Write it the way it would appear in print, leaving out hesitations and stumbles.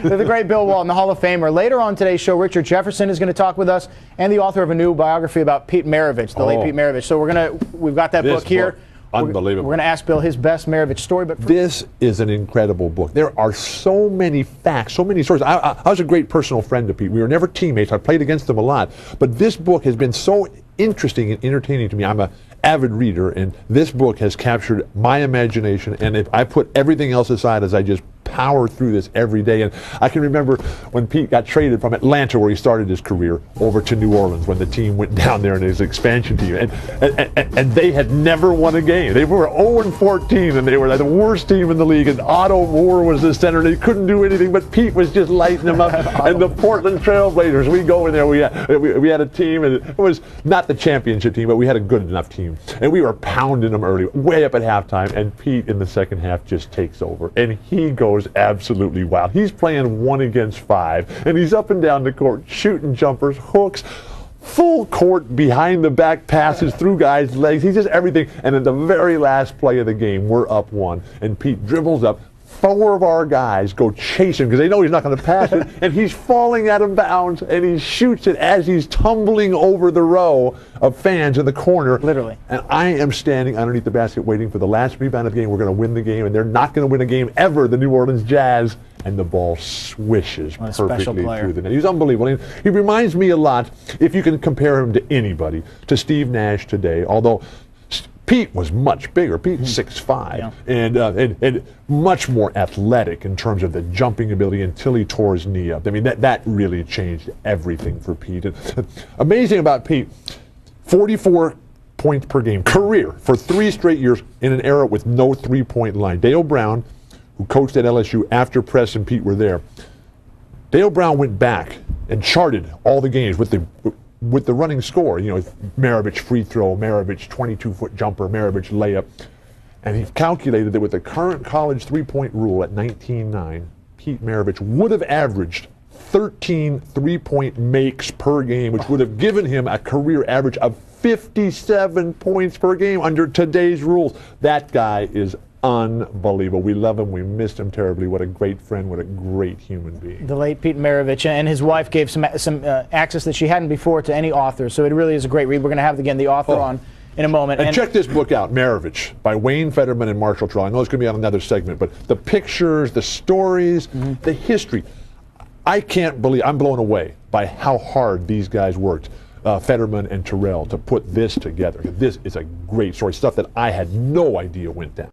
The great Bill Walton, the Hall of Famer. Later on today's show, Richard Jefferson is going to talk with us, and the author of a new biography about Pete Maravich, the late Pete Maravich. So we've got that book here. Unbelievable. We're going to ask Bill his best Maravich story. But this is an incredible book. There are so many facts, so many stories. I was a great personal friend to Pete. We were never teammates. I played against him a lot. But this book has been so interesting and entertaining to me. I'm an avid reader, and this book has captured my imagination. And if I put everything else aside as I just power through this every day. And I can remember when Pete got traded from Atlanta, where he started his career, over to New Orleans when the team went down there in his expansion team. And they had never won a game. They were 0-14, and they were the worst team in the league. And Otto Moore was the center, and they couldn't do anything, but Pete was just lighting them up. And the Portland Trailblazers, we go in there, we had a team, and it was not the championship team, but we had a good enough team. And we were pounding them early, way up at halftime, and Pete in the second half just takes over. And he goes absolutely wild. He's playing 1 against 5, and he's up and down the court shooting jumpers, hooks, full court behind the back passes through guys' legs. He's just everything. And in the very last play of the game, we're up 1, and Pete dribbles up. 4 of our guys go chase him because they know he's not going to pass it, and he's falling out of bounds, and he shoots it as he's tumbling over the row of fans in the corner. Literally. And I am standing underneath the basket waiting for the last rebound of the game. We're going to win the game, and they're not going to win a game ever, the New Orleans Jazz. And the ball swishes perfectly through the net. He's unbelievable. And he reminds me a lot, if you can compare him to anybody, to Steve Nash today, although Pete was much bigger. Pete's 6'5", and much more athletic in terms of the jumping ability until he tore his knee up. I mean, that really changed everything for Pete. And amazing about Pete, 44 points per game, career, for 3 straight years in an era with no three-point line. Dale Brown, who coached at LSU after Press and Pete were there, Dale Brown went back and charted all the games with the running score, Maravich free throw, Maravich 22-foot jumper, Maravich layup. And he calculated that with the current college three-point rule at 19.9, Pete Maravich would have averaged 13 three-point makes per game, which would have given him a career average of 57 points per game under today's rules. That guy is unbelievable. We love him. We missed him terribly. What a great friend. What a great human being. The late Pete Maravich, and his wife gave some access that she hadn't before to any author. So it really is a great read. We're going to have, again, the author on in a moment. And check this book out, Maravich, by Wayne Fetterman and Marshall Terrell. I know it's going to be on another segment, but the pictures, the stories, the history. I can't believe, I'm blown away by how hard these guys worked, Fetterman and Terrell, to put this together. This is a great story, stuff that I had no idea went down.